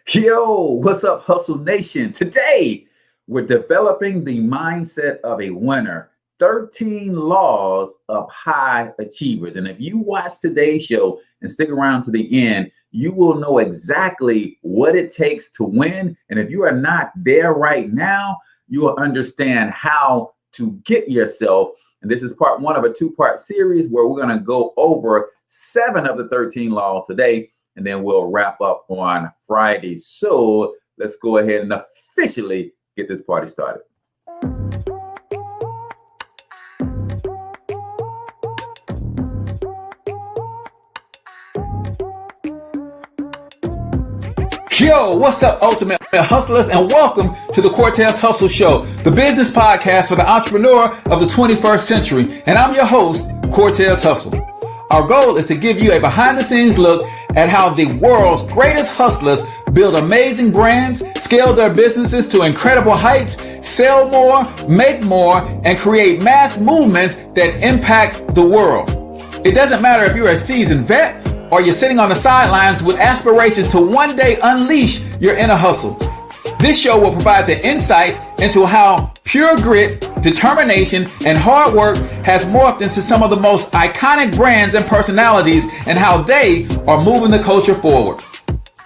Yo, what's up, Hustle Nation? Today, we're developing the mindset of a winner. 13 laws of high achievers. And if you watch today's show and stick around to the end, you will know exactly what it takes to win. And if you are not there right now, you will understand how to get yourself. And this is part one of a two-part series where we're going to go over 7 of the 13 laws today. And then we'll wrap up on Friday. So let's go ahead and officially get this party started. Yo, what's up, Ultimate Hustlers, and welcome to the Cortez Hustle Show, the business podcast for the entrepreneur of the 21st century. And I'm your host, Cortez Hustle. Our goal is to give you a behind-the-scenes look at how the world's greatest hustlers build amazing brands, scale their businesses to incredible heights, sell more, make more, and create mass movements that impact the world. It doesn't matter if you're a seasoned vet or you're sitting on the sidelines with aspirations to one day unleash your inner hustle. This show will provide the insights into how pure grit, determination, and hard work has morphed into some of the most iconic brands and personalities and how they are moving the culture forward.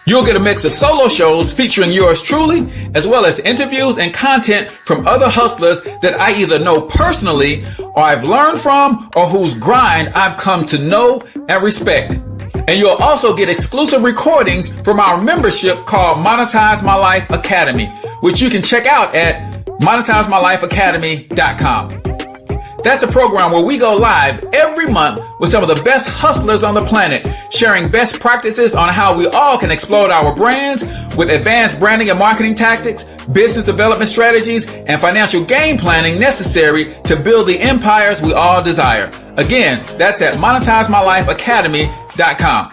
You'll get a mix of solo shows featuring yours truly, as well as interviews and content from other hustlers that I either know personally or I've learned from or whose grind I've come to know and respect. And you'll also get exclusive recordings from our membership called Monetize My Life Academy, which you can check out at monetizemylifeacademy.com. That's a program where we go live every month with some of the best hustlers on the planet, sharing best practices on how we all can explode our brands with advanced branding and marketing tactics, business development strategies, and financial game planning necessary to build the empires we all desire. Again, that's at monetizemylifeacademy.com.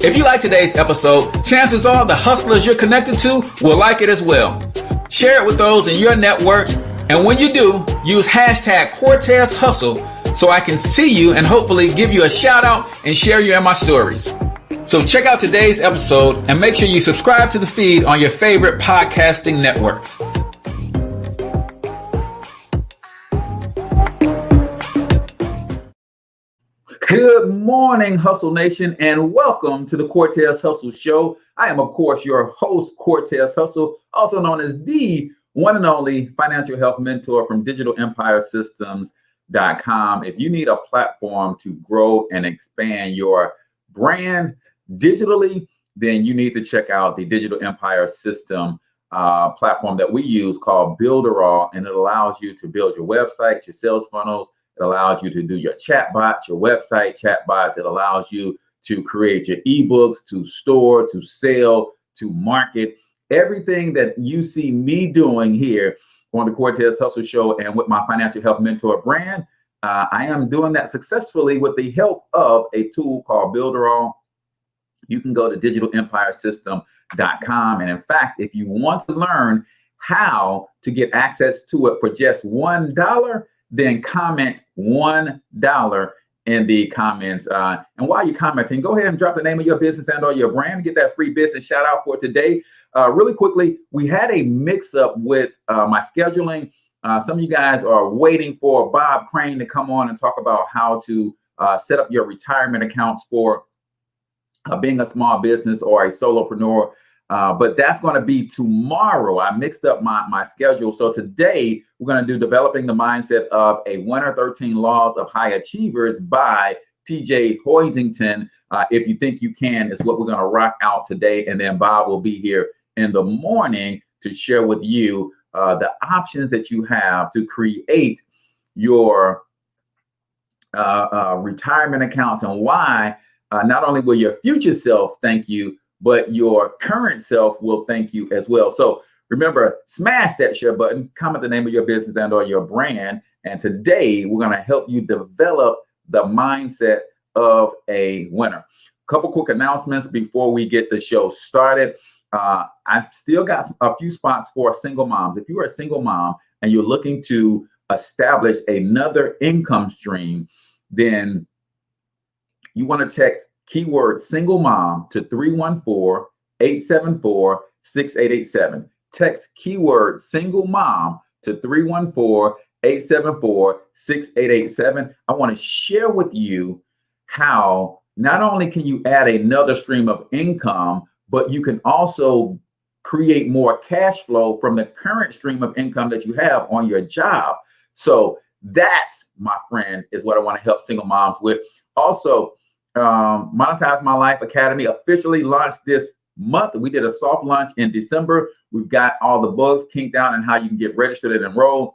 If you like today's episode, chances are the hustlers you're connected to will like it as well. Share it with those in your network. And when you do, use hashtag Cortez Hustle so I can see you and hopefully give you a shout out and share you in my stories. So check out today's episode and make sure you subscribe to the feed on your favorite podcasting networks. Good morning, Hustle Nation, and welcome to the Cortez Hustle Show. I am, of course, your host, Cortez Hustle, also known as the one and only financial health mentor from digitalempiresystems.com. If you need a platform to grow and expand your brand digitally, then you need to check out the Digital Empire System platform that we use called Builderall, and it allows you to build your website, your sales funnels. It allows you to do your chatbots, your website chatbots. It allows you to create your ebooks, to store, to sell, to market. Everything that you see me doing here on the Cortez Hustle Show and with my financial health mentor brand, I am doing that successfully with the help of a tool called Builderall. You can go to digitalempiresystem.com. And in fact, if you want to learn how to get access to it for just $1, then comment $1 in the comments. And while you're commenting, go ahead and drop the name of your business and or your brand. Get that free business shout out for today. Really quickly, we had a mix up with my scheduling. Some of you guys are waiting for Bob Crane to come on and talk about how to set up your retirement accounts for being a small business or a solopreneur. But that's going to be tomorrow. I mixed up my schedule. So today we're going to do Developing the Mindset of a Winner, 13 Laws of High Achievers by TJ Hoisington. If You Think You Can is what we're going to rock out today. And then Bob will be here in the morning to share with you the options that you have to create your retirement accounts and why not only will your future self thank you, but your current self will thank you as well. So remember, smash that share button, comment the name of your business and or your brand. And today we're going to help you develop the mindset of a winner. A couple quick announcements before we get the show started. I've still got a few spots for single moms. If you are a single mom and you're looking to establish another income stream, then you want to text keyword single mom to 314 314-874-6887. Text keyword single mom to 314-874-6887. I want to share with you how not only can you add another stream of income, but you can also create more cash flow from the current stream of income that you have on your job. So that's, my friend, is what I want to help single moms with. Also, Monetize My Life Academy officially launched this month. We did a soft launch in December. We've got all the bugs kinked out and how you can get registered and enrolled.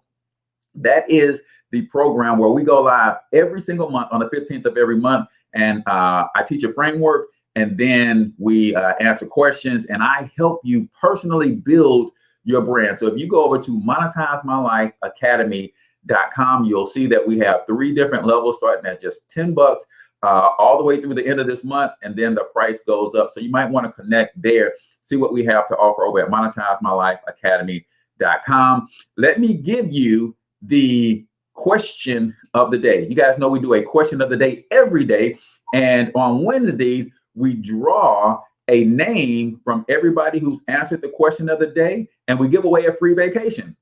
That is the program where we go live every single month on the 15th of every month. And I teach a framework, and then we answer questions, and I help you personally build your brand. So if you go over to monetizemylifeacademy.com, you'll see that we have 3 different levels starting at just $10 all the way through the end of this month, and then the price goes up. So you might want to connect there, see what we have to offer over at monetizemylifeacademy.com. Let me give you the question of the day. You guys know we do a question of the day every day, and on Wednesdays we draw a name from everybody who's answered the question of the day, and we give away a free vacation.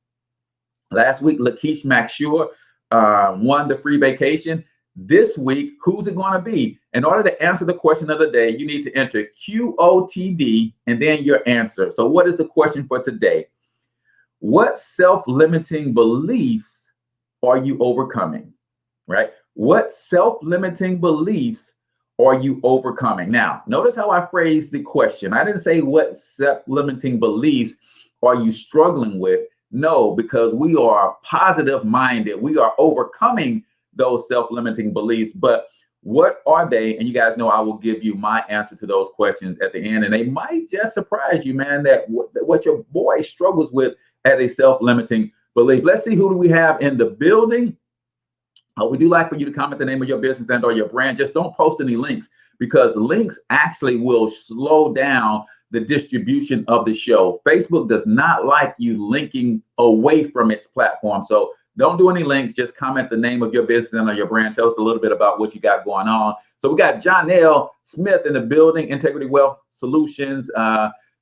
Last week, Lakeisha McShure won the free vacation. This week, who's it going to be? In order to answer the question of the day, you need to enter QOTD and then your answer. So what is the question for today? What self-limiting beliefs are you overcoming, right? What self-limiting beliefs are you overcoming? Now, notice how I phrased the question. I didn't say what self-limiting beliefs are you struggling with. No, because we are positive minded. We are overcoming those self-limiting beliefs. But what are they? And you guys know I will give you my answer to those questions at the end. And they might just surprise you, man, that what your boy struggles with as a self-limiting belief. Let's see, who do we have in the building? We do like for you to comment the name of your business and or your brand. Just don't post any links, because links actually will slow down the distribution of the show. Facebook does not like you linking away from its platform. So don't do any links. Just comment the name of your business and or your brand. Tell us a little bit about what you got going on. So we got Jonelle Smith in the building, Integrity Wealth Solutions,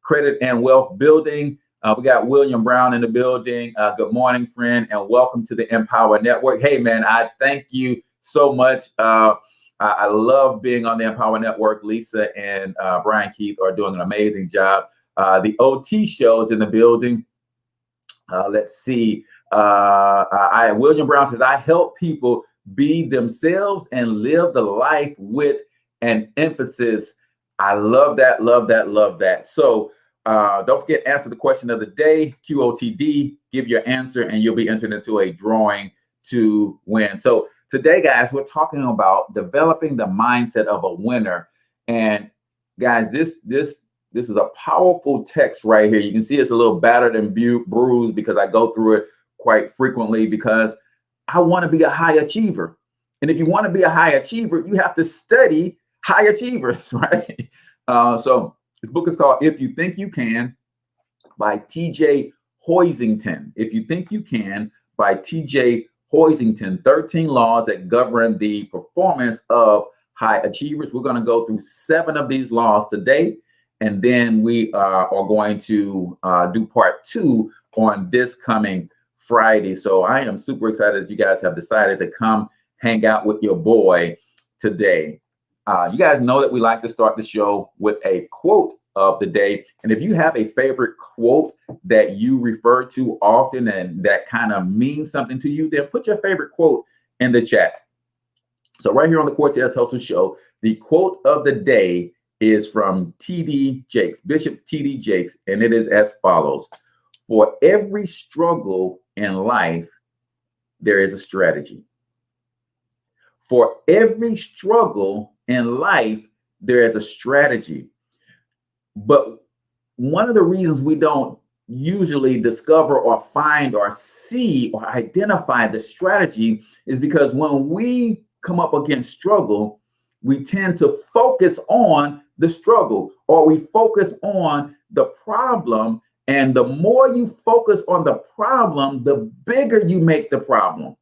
Credit and Wealth Building. We got William Brown in the building. Good morning, friend, and welcome to the Empower Network. Hey, man, I thank you so much. I love being on the Empower Network. Lisa and Brian Keith are doing an amazing job. The OT show is in the building. Let's see. William Brown says, I help people be themselves and live the life with an emphasis. I love that, love that, love that. So don't forget, answer the question of the day, QOTD, give your answer, and you'll be entered into a drawing to win. So today, guys, we're talking about developing the mindset of a winner. And guys, this is a powerful text right here. You can see it's a little battered and bruised because I go through it quite frequently, because I want to be a high achiever. And if you want to be a high achiever, you have to study high achievers, right? So this book is called If You Think You Can by TJ Hoisington. If You Think You Can by TJ Hoisington, 13 laws that govern the performance of high achievers. We're going to go through 7 of these laws today, and then we are going to do part 2 on this coming Friday. So I am super excited that you guys have decided to come hang out with your boy today. You guys know that we like to start the show with a quote of the day. And if you have a favorite quote that you refer to often and that kind of means something to you, then put your favorite quote in the chat. So right here on the Cortez Hustle Show, the quote of the day is from T.D. Jakes, Bishop T.D. Jakes, and it is as follows. For every struggle in life, there is a strategy. For every struggle in life, there is a strategy. But one of the reasons we don't usually discover or find or see or identify the strategy is because when we come up against struggle, we tend to focus on the struggle, or we focus on the problem. And the more you focus on the problem, the bigger you make the problem.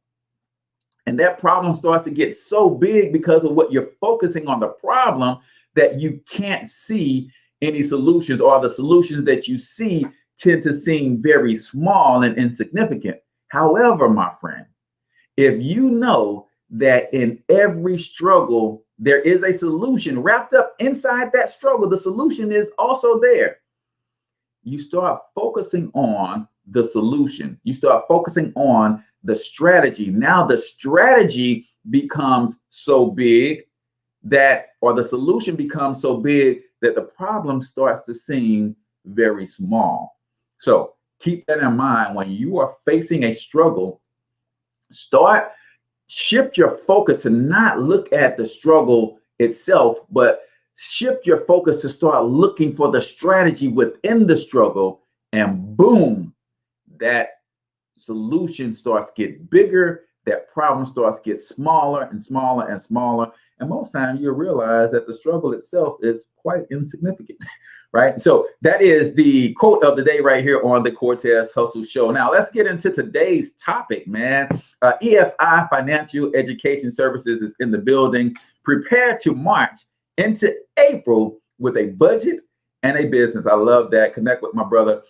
And that problem starts to get so big because of what you're focusing on the problem that you can't see any solutions, or the solutions that you see tend to seem very small and insignificant. However, my friend, if you know that in every struggle, there is a solution wrapped up inside that struggle, the solution is also there. You start focusing on the solution. You start focusing on the strategy. Now the strategy becomes so big that, or the solution becomes so big that the problem starts to seem very small. So keep that in mind when you are facing a struggle. Shift your focus to not look at the struggle itself, but shift your focus to start looking for the strategy within the struggle, and boom, that solution starts to get bigger, that problem starts to get smaller and smaller and smaller. And most times you'll realize that the struggle itself is quite insignificant, right? So that is the quote of the day right here on the Cortez Hustle Show. Now let's get into today's topic, man. EFI Financial Education Services is in the building. Prepare to march into April with a budget and a business. I love that. Connect with my brother,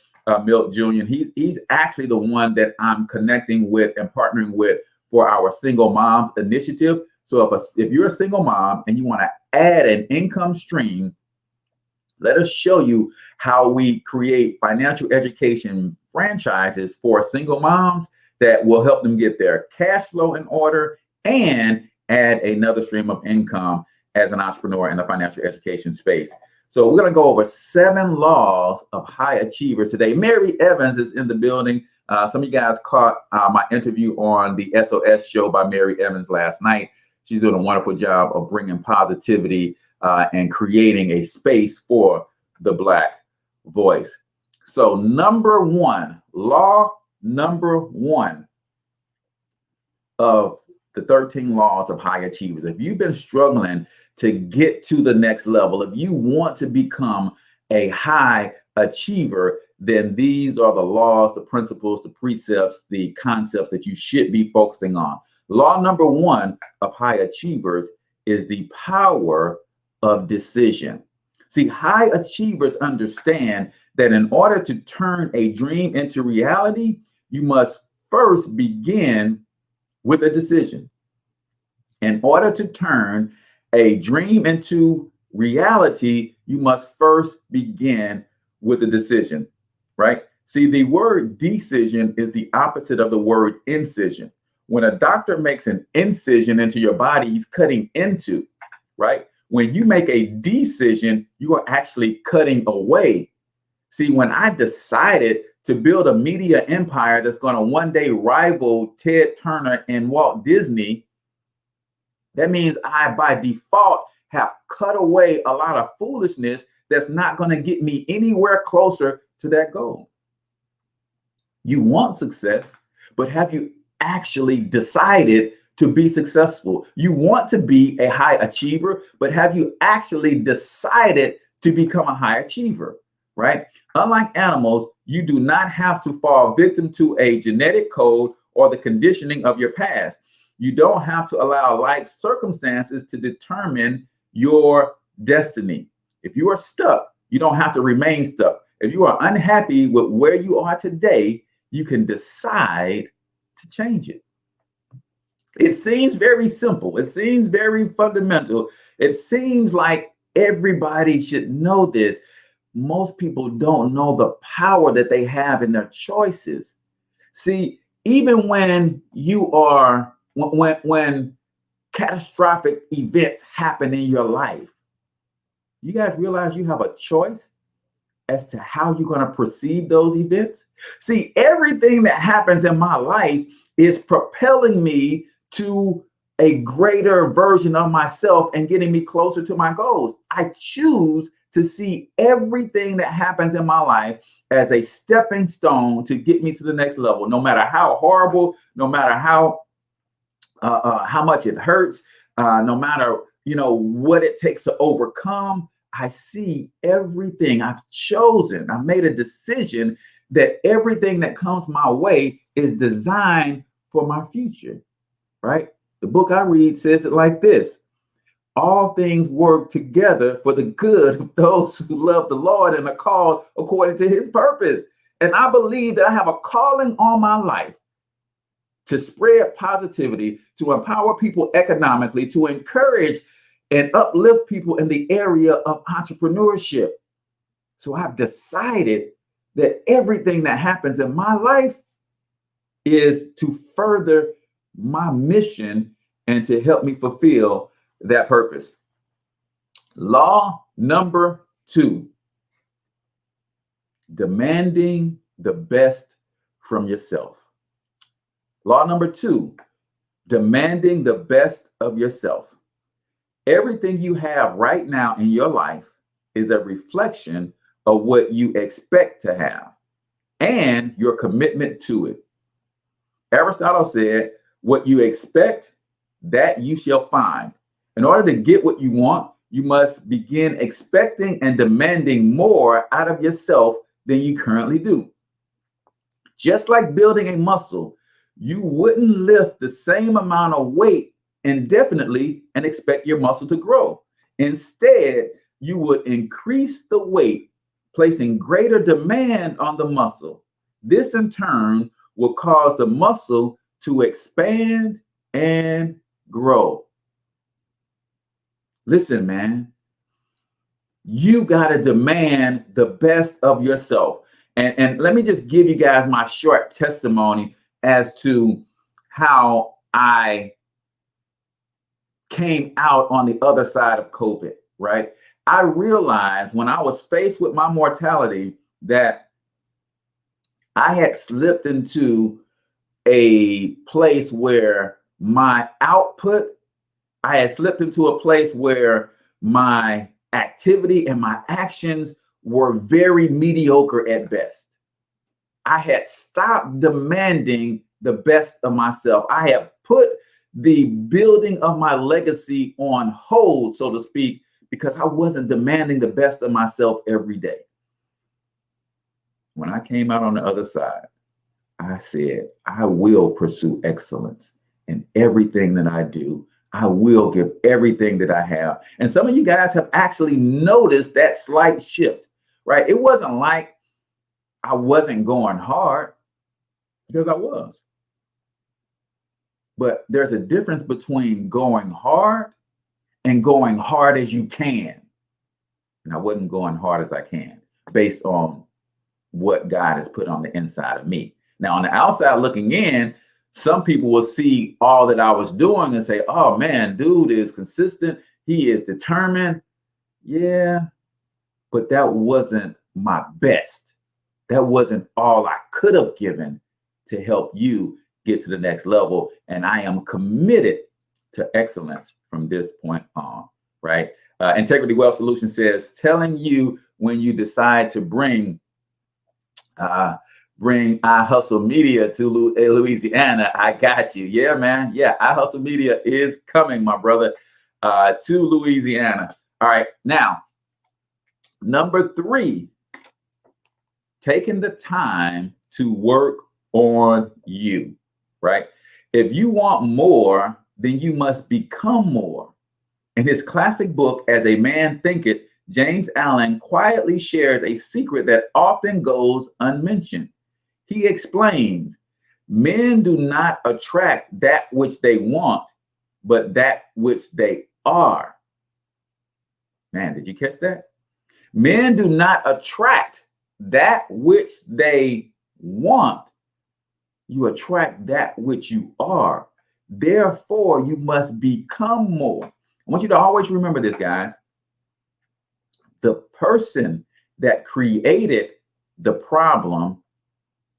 Milt Jr. He's actually the one that I'm connecting with and partnering with for our Single Moms Initiative. So if you're a single mom and you want to add an income stream, let us show you how we create financial education franchises for single moms that will help them get their cash flow in order and add another stream of income as an entrepreneur in the financial education space. So we're going to go over 7 laws of high achievers today. Mary Evans is in the building. Some of you guys caught my interview on the SOS show by Mary Evans last night. She's doing a wonderful job of bringing positivity and creating a space for the Black voice. So law number one of the 13 laws of high achievers. If you've been struggling to get to the next level, if you want to become a high achiever, then these are the laws, the principles, the precepts, the concepts that you should be focusing on. Law number one of high achievers is the power of decision. See, high achievers understand that in order to turn a dream into reality, you must first begin with a decision. In order to turn a dream into reality, you must first begin with a decision, right? See, the word decision is the opposite of the word incision. When a doctor makes an incision into your body, he's cutting into, right? When you make a decision, you are actually cutting away. See, when I decided to build a media empire that's going to one day rival Ted Turner and Walt Disney, that means I, by default, have cut away a lot of foolishness that's not going to get me anywhere closer to that goal. You want success, but have you actually decided to be successful? You want to be a high achiever, but have you actually decided to become a high achiever, right? Unlike animals, you do not have to fall victim to a genetic code or the conditioning of your past. You don't have to allow life circumstances to determine your destiny. If you are stuck, you don't have to remain stuck. If you are unhappy with where you are today, you can decide to change it. It seems very simple. It seems very fundamental. It seems like everybody should know this. Most people don't know the power that they have in their choices. See, even when when catastrophic events happen in your life, you guys realize you have a choice as to how you're going to perceive those events. See, everything that happens in my life is propelling me to a greater version of myself and getting me closer to my goals. I choose to see everything that happens in my life as a stepping stone to get me to the next level, no matter how horrible, no matter how much it hurts, no matter what it takes to overcome. I see everything. I've made a decision that everything that comes my way is designed for my future, right? The book I read says it like this: all things work together for the good of those who love the Lord and are called according to his purpose. And I believe that I have a calling on my life to spread positivity, to empower people economically, to encourage and uplift people in the area of entrepreneurship. So I've decided that everything that happens in my life is to further my mission and to help me fulfill that purpose. Law number 2, demanding the best from yourself. Law number 2, demanding the best of yourself. Everything you have right now in your life is a reflection of what you expect to have and your commitment to it. Aristotle said, what you expect, that you shall find. In order to get what you want, you must begin expecting and demanding more out of yourself than you currently do. Just like building a muscle, you wouldn't lift the same amount of weight indefinitely and expect your muscle to grow. Instead, you would increase the weight, placing greater demand on the muscle. This in turn will cause the muscle to expand and grow. Listen, man, you got to demand the best of yourself. And let me just give you guys my short testimony as to how I came out on the other side of COVID, right? I realized when I was faced with my mortality that I had slipped into a place where my output, I had slipped into a place where my activity and my actions were very mediocre at best. I had stopped demanding the best of myself. I had put the building of my legacy on hold, so to speak, because I wasn't demanding the best of myself every day. When I came out on the other side, I said, I will pursue excellence in everything that I do. I will give everything that I have. And some of you guys have actually noticed that slight shift, right? It wasn't like I wasn't going hard, because I was. But there's a difference between going hard and going hard as you can. And I wasn't going hard as I can based on what God has put on the inside of me. Now, on the outside looking in, some people will see all that I was doing and say, oh man, dude is consistent. He is determined. Yeah, but that wasn't my best. That wasn't all I could have given to help you get to the next level. And I am committed to excellence from this point on, right? Integrity Wealth Solutions says, telling you when you decide to bring I Hustle Media to Louisiana. I got you. Yeah, man. Yeah, I Hustle Media is coming, my brother, to Louisiana. All right. Now, number 3, taking the time to work on you, right? If you want more, then you must become more. In his classic book, As a Man Thinketh, James Allen quietly shares a secret that often goes unmentioned. He explains, men do not attract that which they want, but that which they are. Man, did you catch that? Men do not attract that which they want. You attract that which you are. Therefore, you must become more. I want you to always remember this, guys. The person that created the problem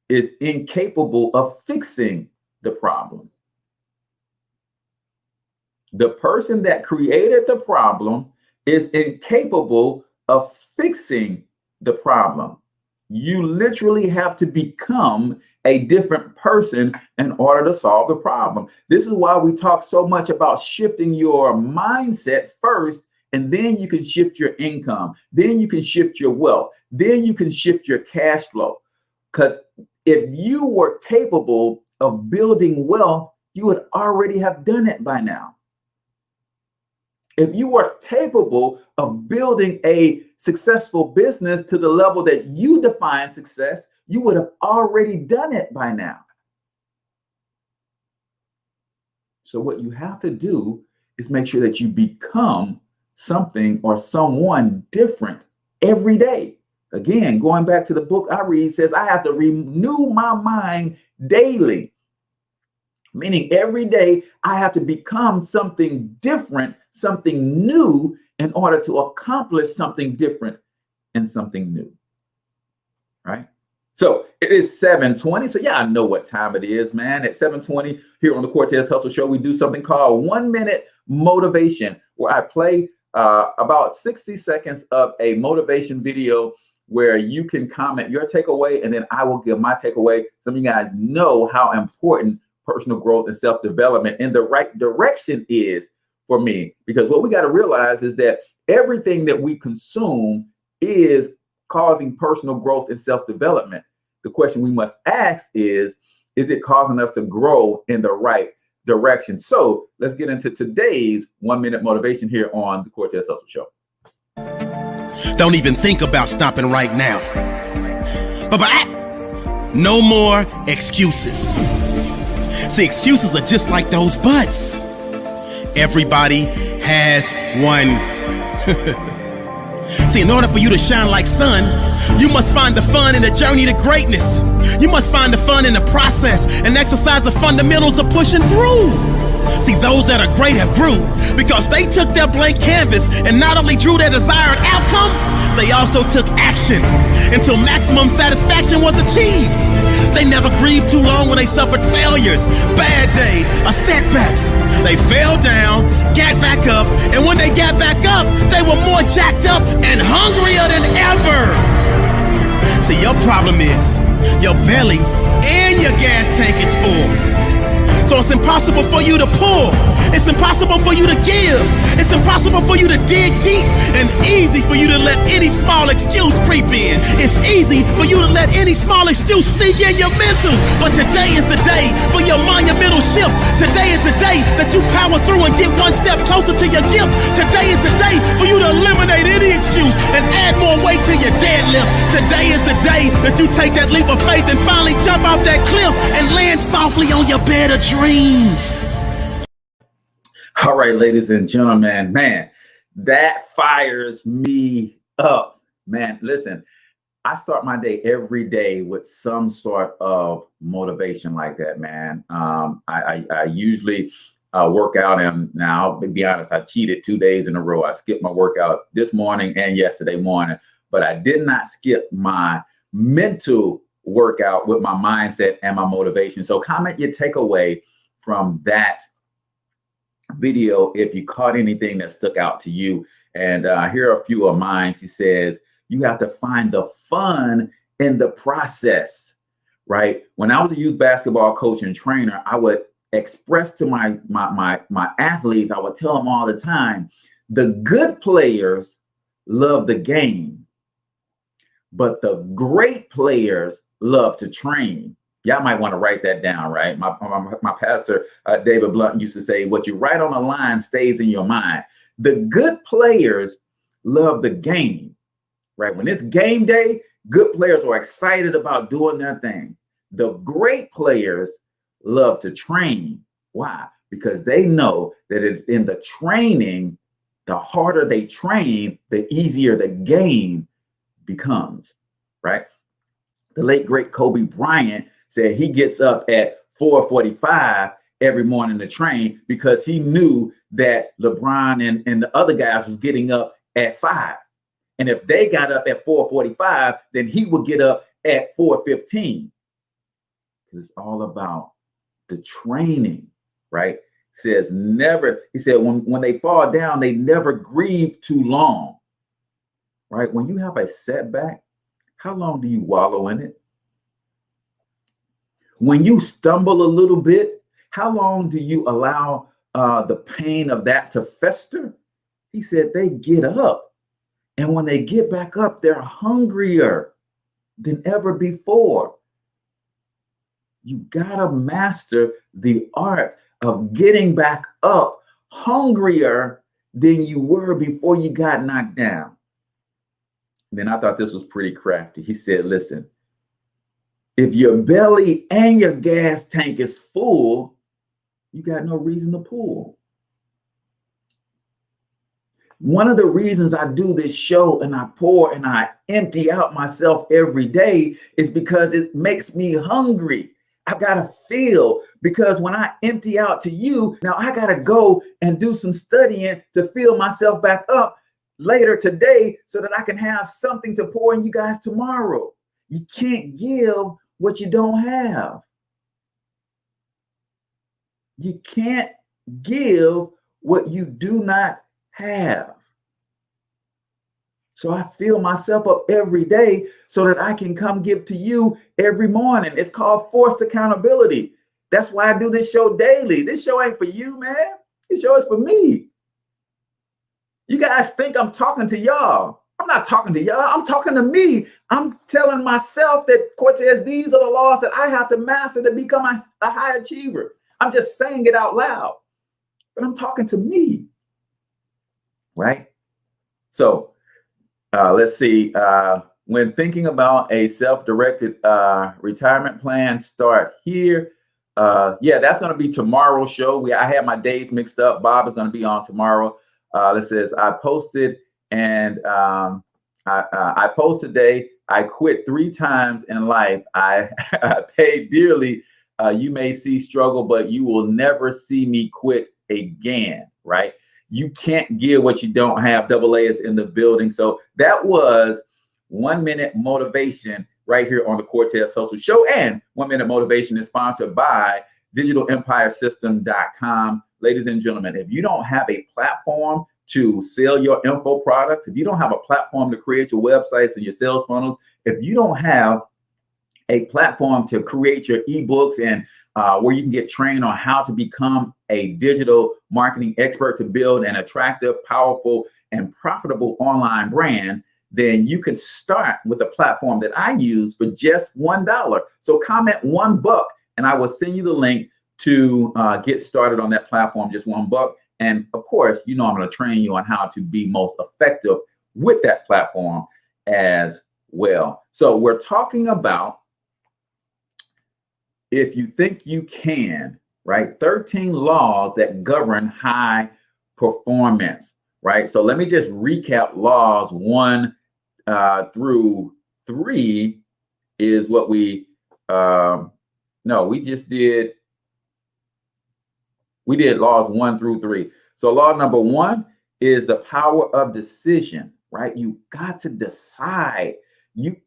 is incapable of fixing the problem. The person that created the problem is incapable of fixing the problem. You literally have to become a different person in order to solve the problem. This is why we talk so much about shifting your mindset first, and then you can shift your income. Then you can shift your wealth. Then you can shift your cash flow. Because if you were capable of building wealth, you would already have done it by now. If you were capable of building a successful business to the level that you define success, you would have already done it by now. So what you have to do is make sure that you become something or someone different every day. Again, going back to the book I read, says I have to renew my mind daily. Meaning every day I have to become something different, something new in order to accomplish something different and something new. Right? So it is 7:20. So yeah, I know what time it is, man. At 7:20 here on the Cortez Hustle Show, we do something called 1 minute motivation, where I play about 60 seconds of a motivation video where you can comment your takeaway, and then I will give my takeaway. Some of you guys know how important personal growth and self-development in the right direction is for me, because what we got to realize is that everything that we consume is causing personal growth and self-development. The question we must ask is it causing us to grow in the right direction? So let's get into today's 1 minute motivation here on the Cortez Hustle Show. Don't even think about stopping right now. But no more excuses. See, excuses are just like those buts. Everybody has one. See, in order for you to shine like sun, you must find the fun in the journey to greatness. You must find the fun in the process and exercise the fundamentals of pushing through. See, those that are great have grew because they took their blank canvas and not only drew their desired outcome, they also took action until maximum satisfaction was achieved. They never grieved too long when they suffered failures, bad days, or setbacks. They fell down, got back up, and when they got back up, they were more jacked up and hungrier than ever. See, your problem is your belly and your gas tank is full. So it's impossible for you to pull. It's impossible for you to give. It's impossible for you to dig deep, and easy for you to let any small excuse creep in. It's easy for you to let any small excuse sneak in your mental. But today is the day for your monumental shift. Today is the day that you power through and get one step closer to your gift. Today is the day for you to eliminate any excuse and add more weight to your deadlift. Today is the day that you take that leap of faith and finally jump off that cliff and land softly on your bed of dreams. All right, ladies and gentlemen, man, that fires me up, man. Listen, I start my day every day with some sort of motivation like that, man. I usually work out, and now, to be honest, I cheated 2 days in a row. I skipped my workout this morning and yesterday morning, but I did not skip my mental workout with my mindset and my motivation. So comment your takeaway from that video if you caught anything that stuck out to you. And here are a few of mine. She says, you have to find the fun in the process, right? When I was a youth basketball coach and trainer, I would express to my athletes, I would tell them all the time, the good players love the game, but the great players love to train. Y'all might want to write that down, right? My pastor, David Blunt, used to say, what you write on the line stays in your mind. The good players love the game, right? When it's game day, good players are excited about doing their thing. The great players love to train. Why? Because they know that it's in the training, the harder they train, the easier the game becomes, right? The late, great Kobe Bryant said he gets up at 4:45 every morning to train because he knew that LeBron and the other guys was getting up at 5. And if they got up at 4:45, then he would get up at 4:15. It's all about the training, right? Says never, he said, when they fall down, they never grieve too long, right? When you have a setback, how long do you wallow in it? When you stumble a little bit, how long do you allow the pain of that to fester? He said they get up. And when they get back up, they're hungrier than ever before. You gotta master the art of getting back up hungrier than you were before you got knocked down. Then I thought this was pretty crafty. He said, listen, if your belly and your gas tank is full, you got no reason to pull. One of the reasons I do this show and I pour and I empty out myself every day is because it makes me hungry. I gotta feel, because when I empty out to you, now I gotta go and do some studying to fill myself back up later today so that I can have something to pour in you guys tomorrow. You can't give what you don't have. You can't give what you do not have. So I fill myself up every day so that I can come give to you every morning. It's called forced accountability. That's why I do this show daily. This show ain't for you, man. This show is for me. You guys think I'm talking to y'all. I'm not talking to y'all. I'm talking to me. I'm telling myself that, Cortez, these are the laws that I have to master to become a high achiever. I'm just saying it out loud, but I'm talking to me, right? So let's see. When thinking about a self-directed retirement plan, start here. Yeah, that's going to be tomorrow's show. I had my days mixed up. Bob is going to be on tomorrow. It says, I posted and I posted today. I quit 3 times in life. I paid dearly. You may see struggle, but you will never see me quit again, right? You can't give what you don't have. Double A is in the building. So that was 1 Minute Motivation right here on the Cortez Hustle Show. And 1 Minute Motivation is sponsored by digitalempiresystem.com. Ladies and gentlemen, if you don't have a platform to sell your info products, if you don't have a platform to create your websites and your sales funnels, if you don't have a platform to create your ebooks and where you can get trained on how to become a digital marketing expert to build an attractive, powerful, and profitable online brand, then you could start with a platform that I use for just $1. So comment $1 and I will send you the link to get started on that platform, just $1. And of course, you know, I'm going to train you on how to be most effective with that platform as well. So we're talking about, if you think you can, right? 13 laws that govern high performance, right? So let me just recap laws 1 through 3 is what we did laws 1 through 3. So law number 1 is the power of decision, right? You got to decide. You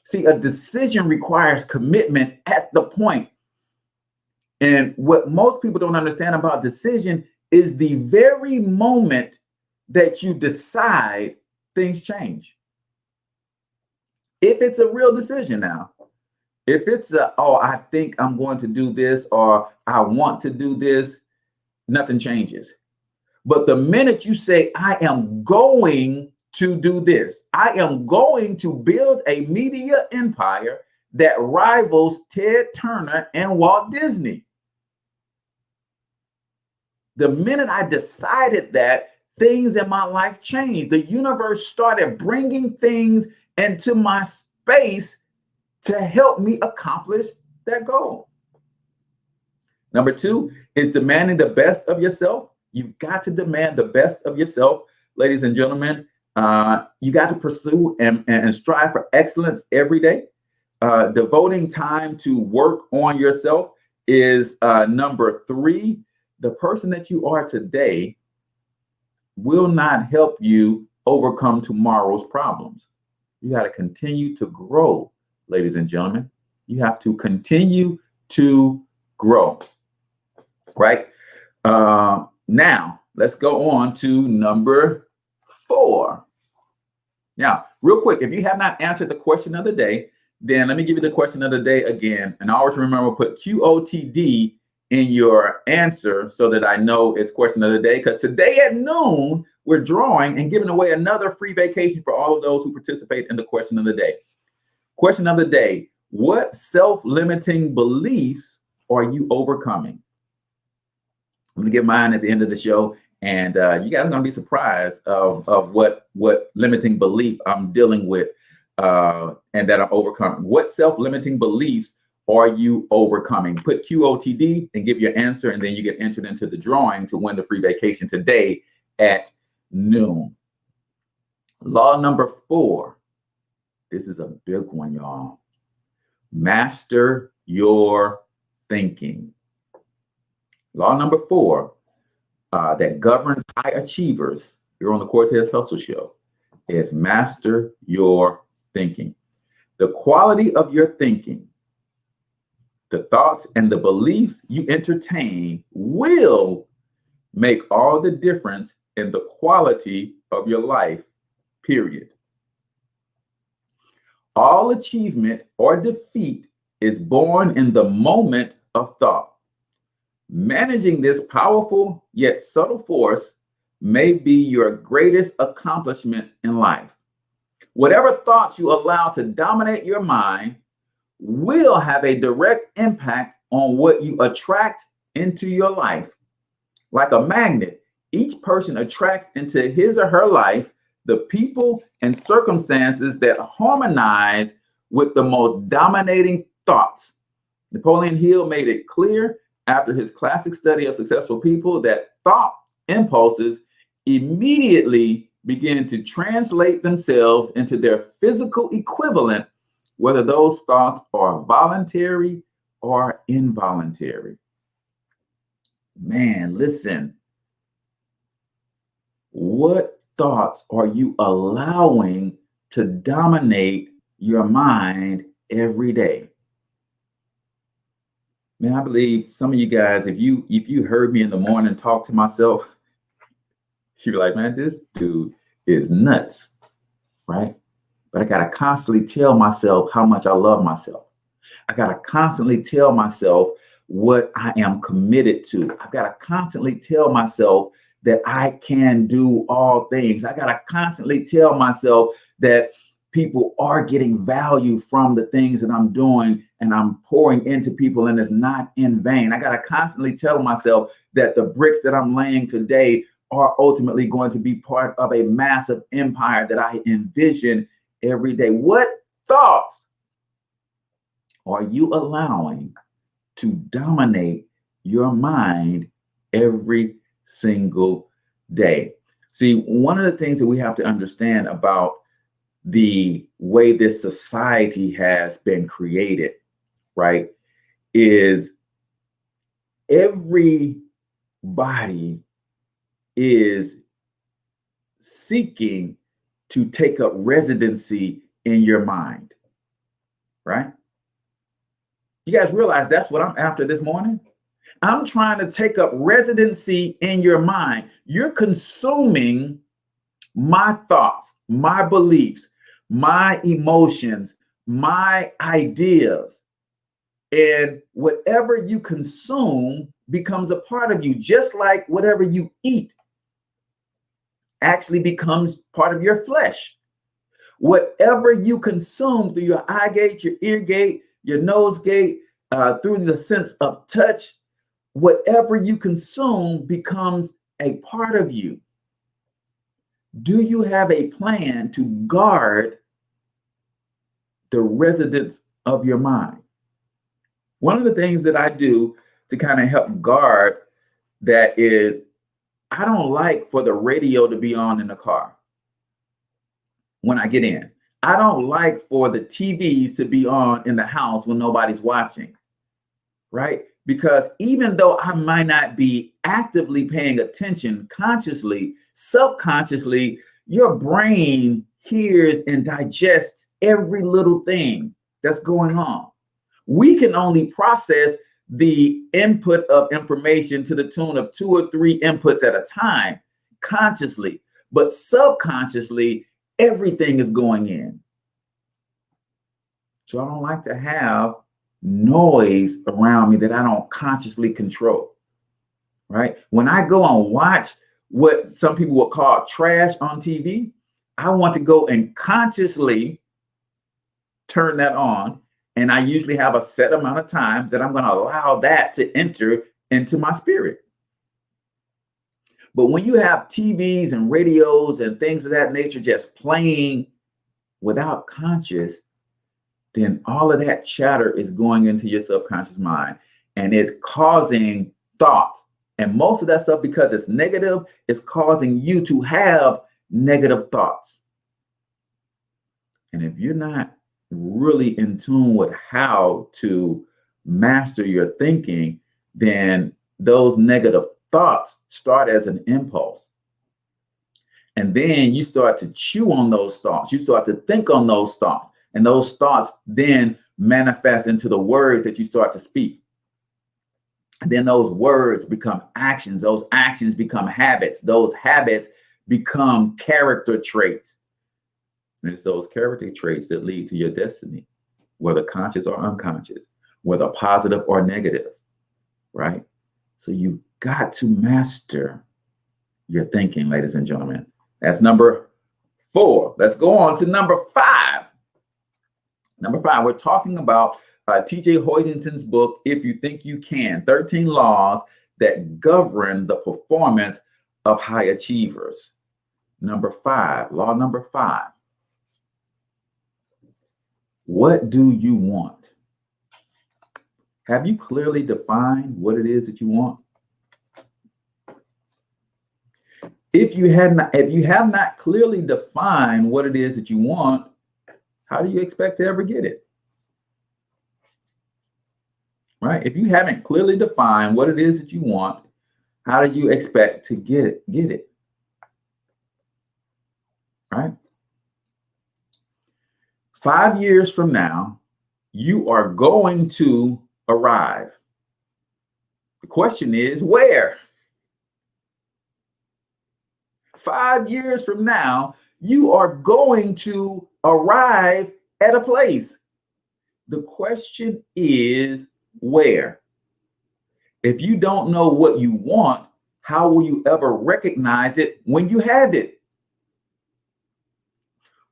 see, a decision requires commitment at the point. And what most people don't understand about decision is the very moment that you decide, things change. If it's a real decision now, if it's I think I'm going to do this, or I want to do this, nothing changes. But the minute you say, I am going to do this, I am going to build a media empire that rivals Ted Turner and Walt Disney. The minute I decided that, things in my life changed. The universe started bringing things into my space to help me accomplish that goal. Number 2 is demanding the best of yourself. You've got to demand the best of yourself, ladies and gentlemen. You got to pursue and strive for excellence every day. Devoting time to work on yourself is number 3. The person that you are today will not help you overcome tomorrow's problems. You got to continue to grow, ladies and gentlemen. You have to continue to grow, right? Now, let's go on to number 4. Now, real quick, if you have not answered the question of the day, then let me give you the question of the day again. And always remember, put QOTD in your answer so that I know it's question of the day, because today at noon, we're drawing and giving away another free vacation for all of those who participate in the question of the day. Question of the day: what self-limiting beliefs are you overcoming? I'm going to give mine at the end of the show. And you guys are going to be surprised of what limiting belief I'm dealing with and that I'm overcoming. What self-limiting beliefs are you overcoming? Put QOTD and give your answer, and then you get entered into the drawing to win the free vacation today at noon. Law number 4. This is a big one, y'all. Master your thinking. Law number 4 that governs high achievers here on the Cortez Hustle Show is master your thinking. The quality of your thinking, the thoughts and the beliefs you entertain will make all the difference in the quality of your life, period. All achievement or defeat is born in the moment of thought. Managing this powerful yet subtle force may be your greatest accomplishment in life. Whatever thoughts you allow to dominate your mind will have a direct impact on what you attract into your life. Like a magnet, each person attracts into his or her life the people and circumstances that harmonize with the most dominating thoughts. Napoleon Hill made it clear after his classic study of successful people that thought impulses immediately begin to translate themselves into their physical equivalent, whether those thoughts are voluntary or involuntary. Man, listen. What thoughts are you allowing to dominate your mind every day? Man, I believe some of you guys, if you heard me in the morning talk to myself, you'd be like, man, this dude is nuts, right? But I got to constantly tell myself how much I love myself. I got to constantly tell myself what I am committed to. I've got to constantly tell myself that I can do all things. I got to constantly tell myself that people are getting value from the things that I'm doing and I'm pouring into people, and it's not in vain. I got to constantly tell myself that the bricks that I'm laying today are ultimately going to be part of a massive empire that I envision every day. What thoughts are you allowing to dominate your mind every single day? See, one of the things that we have to understand about the way this society has been created, right, is everybody is seeking to take up residency in your mind, right? You guys realize that's what I'm after this morning? I'm trying to take up residency in your mind. You're consuming my thoughts, my beliefs, my emotions, my ideas. And whatever you consume becomes a part of you, just like whatever you eat actually becomes part of your flesh. Whatever you consume through your eye gate, your ear gate, your nose gate, through the sense of touch, whatever you consume becomes a part of you. Do you have a plan to guard the residence of your mind? One of the things that I do to kind of help guard that is, I don't like for the radio to be on in the car when I get in. I don't like for the TVs to be on in the house when nobody's watching, right? Because even though I might not be actively paying attention consciously, subconsciously, your brain hears and digests every little thing that's going on. We can only process the input of information to the tune of 2 or 3 inputs at a time consciously, but subconsciously, everything is going in. So I don't like to have noise around me that I don't consciously control, right? When I go and watch what some people will call trash on TV, I want to go and consciously turn that on. And I usually have a set amount of time that I'm going to allow that to enter into my spirit. But when you have TVs and radios and things of that nature just playing without conscious, then all of that chatter is going into your subconscious mind, and it's causing thoughts. And most of that stuff, because it's negative, is causing you to have negative thoughts. And if you're not really in tune with how to master your thinking, then those negative thoughts start as an impulse. And then you start to chew on those thoughts. You start to think on those thoughts. And those thoughts then manifest into the words that you start to speak. And then those words become actions. Those actions become habits. Those habits become character traits. And it's those character traits that lead to your destiny, whether conscious or unconscious, whether positive or negative, right? So you've got to master your thinking, ladies and gentlemen. That's number 4. Let's go on to number 5. Number 5, we're talking about TJ Hoisington's book, If You Think You Can, 13 Laws That Govern the Performance of High Achievers. Number 5, law number 5. What do you want? Have you clearly defined what it is that you want? If you have not clearly defined what it is that you want, how do you expect to ever get it? Right? If you haven't clearly defined what it is that you want, how do you expect to get it? Right? 5 years from now, you are going to arrive. The question is, where? 5 years from now, you are going to arrive at a place. The question is, where? If you don't know what you want, how will you ever recognize it when you have it?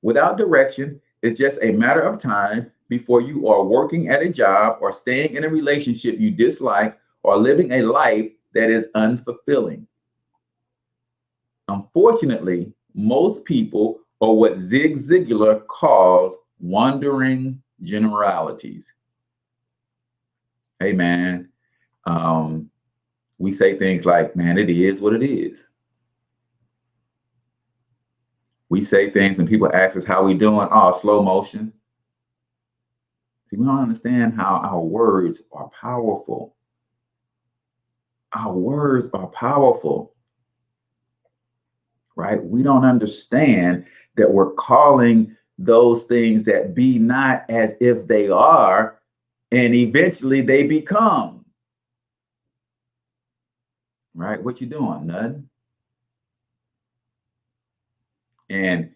Without direction, it's just a matter of time before you are working at a job or staying in a relationship you dislike or living a life that is unfulfilling. Unfortunately, most people are what Zig Ziglar calls wandering generalities. Hey, man, we say things like, man, it is what it is. We say things when people ask us how we doing, oh, slow motion. See, we don't understand how our words are powerful. Our words are powerful, right? We don't understand that we're calling those things that be not as if they are, and eventually they become. Right? What you doing, nothing? And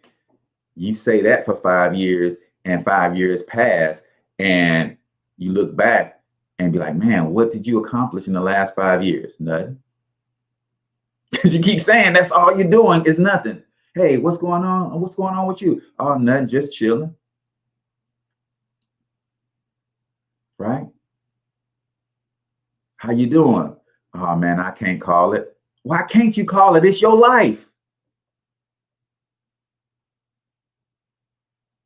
you say that for 5 years, and 5 years pass, and you look back and be like, man, what did you accomplish in the last 5 years? Nothing. Because you keep saying that's all you're doing is nothing. Hey, what's going on? What's going on with you? Oh, nothing, just chilling. Right? How you doing? Oh, man, I can't call it. Why can't you call it? It's your life.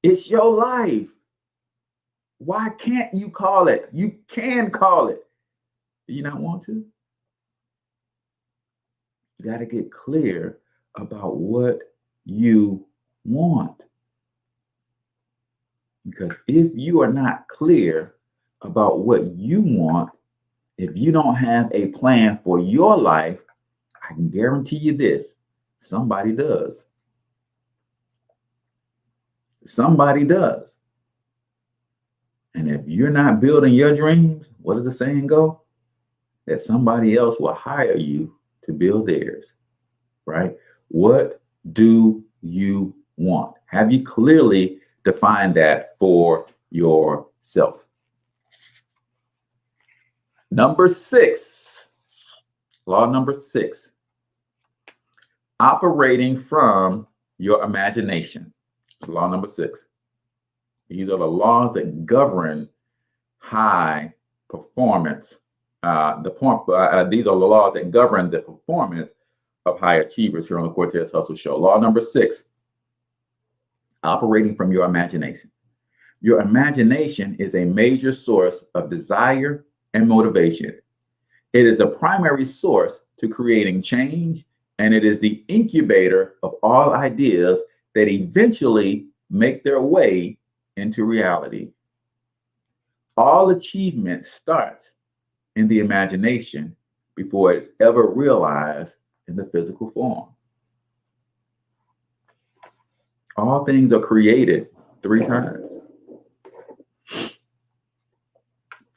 It's your life. Why can't you call it? You can call it. Do you not want to? You got to get clear about what you want. Because if you are not clear about what you want, if you don't have a plan for your life, I can guarantee you this, somebody does. Somebody does. And if you're not building your dreams, what does the saying go? That somebody else will hire you to build theirs, right? What do you want? Have you clearly defined that for yourself? Number 6, law number 6, operating from your imagination. Law number 6. These are the laws that govern high performance. These are the laws that govern the performance of high achievers here on the Cortez Hustle Show. Law number 6, operating from your imagination. Your imagination is a major source of desire and motivation. It is the primary source to creating change, and it is the incubator of all ideas that eventually make their way into reality. All achievement starts in the imagination before it's ever realized in the physical form. All things are created 3 times.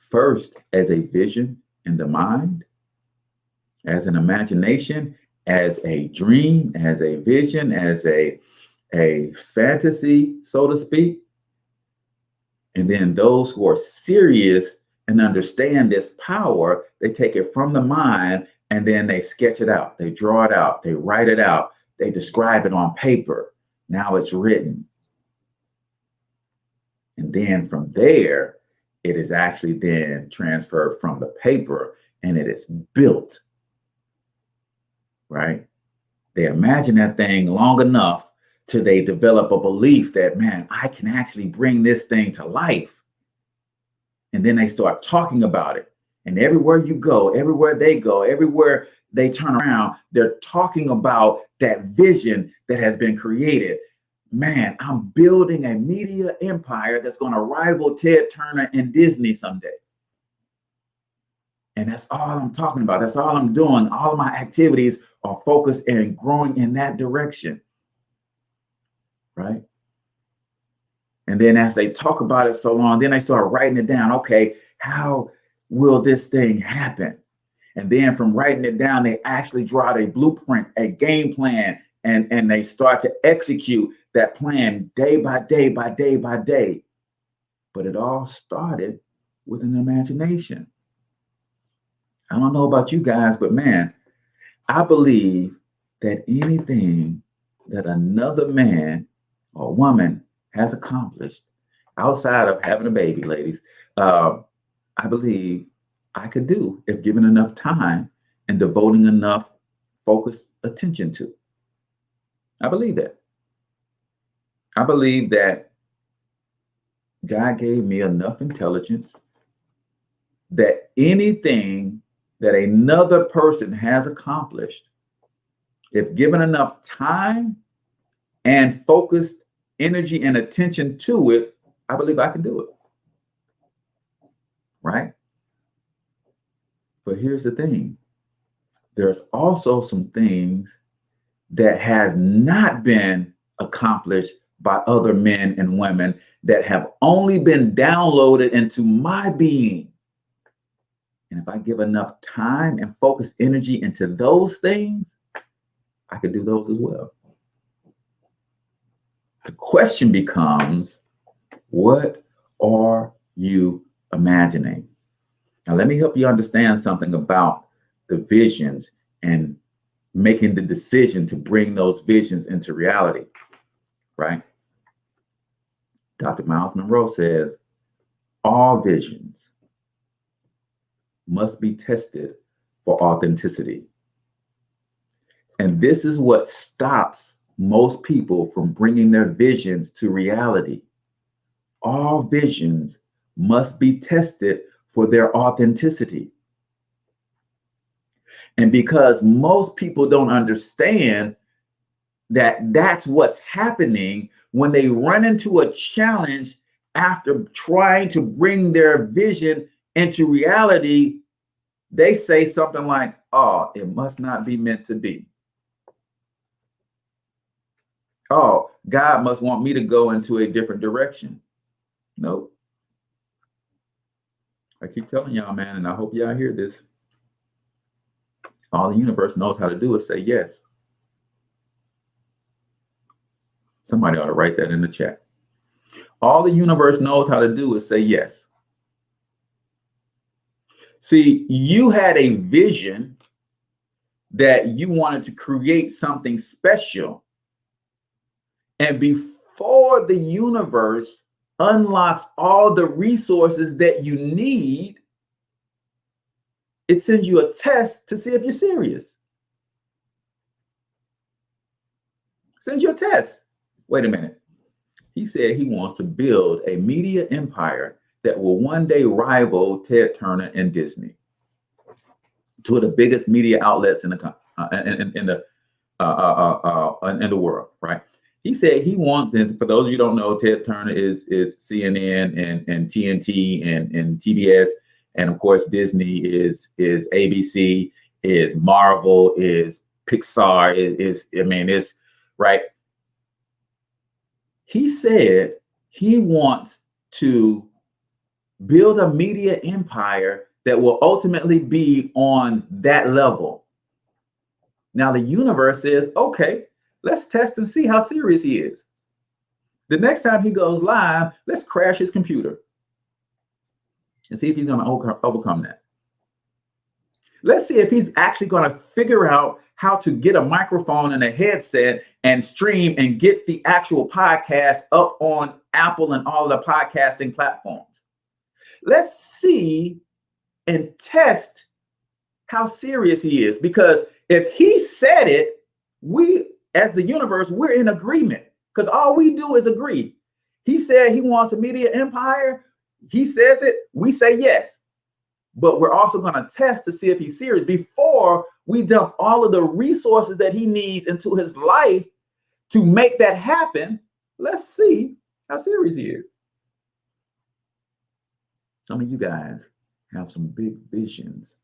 First, as a vision in the mind, as an imagination, as a dream, as a vision, as a fantasy, so to speak. And then those who are serious and understand this power, they take it from the mind and then they sketch it out. They draw it out. They write it out. They describe it on paper. Now it's written. And then from there, it is actually then transferred from the paper and it is built, right? They imagine that thing long enough till they develop a belief that, man, I can actually bring this thing to life. And then they start talking about it. And everywhere you go, everywhere they go, everywhere they turn around, they're talking about that vision that has been created. Man, I'm building a media empire that's going to rival Ted Turner and Disney someday. And that's all I'm talking about. That's all I'm doing. All of my activities are focused and growing in that direction. Right? And then as they talk about it so long, then they start writing it down. Okay, how will this thing happen? And then from writing it down, they actually draw a blueprint, a game plan, and they start to execute that plan day by day by day by day. But it all started with an imagination. I don't know about you guys, but man, I believe that anything that another man or woman has accomplished outside of having a baby, ladies, I believe I could do if given enough time and devoting enough focused attention to. I believe that. I believe that God gave me enough intelligence that anything that another person has accomplished, if given enough time and focused energy and attention to it, I believe I can do it. Right? But here's the thing. There's also some things that have not been accomplished by other men and women that have only been downloaded into my being. And if I give enough time and focus energy into those things, I could do those as well. The question becomes, what are you imagining? Now, let me help you understand something about the visions and making the decision to bring those visions into reality, right? Dr. Miles Monroe says, all visions must be tested for authenticity. And this is what stops most people from bringing their visions to reality. All visions must be tested for their authenticity. And because most people don't understand that that's what's happening when they run into a challenge after trying to bring their vision into reality, they say something like, oh, it must not be meant to be. Oh, God must want me to go into a different direction. Nope. I keep telling y'all, man, and I hope y'all hear this. All the universe knows how to do is say yes. Somebody ought to write that in the chat. All the universe knows how to do is say yes. See, you had a vision that you wanted to create something special. And before the universe unlocks all the resources that you need, it sends you a test to see if you're serious. Sends you a test. Wait a minute. He said he wants to build a media empire that will one day rival Ted Turner and Disney, two of the biggest media outlets in the world, right? He said he wants, and for those of you who don't know, Ted Turner is CNN and TNT and TBS, and of course Disney is ABC, is Marvel, is Pixar, is right. He said he wants to build a media empire that will ultimately be on that level. Now the universe says, okay, let's test and see how serious he is. The next time he goes live, let's crash his computer and see if he's going to overcome that. Let's see if he's actually going to figure out how to get a microphone and a headset and stream and get the actual podcast up on Apple and all the podcasting platforms. Let's see and test how serious he is, because if he said it, we as the universe, we're in agreement, because all we do is agree. He said he wants a media empire. He says it, we say yes. But we're also going to test to see if he's serious before we dump all of the resources that he needs into his life to make that happen. Let's see how serious he is. Some of you guys have some big visions,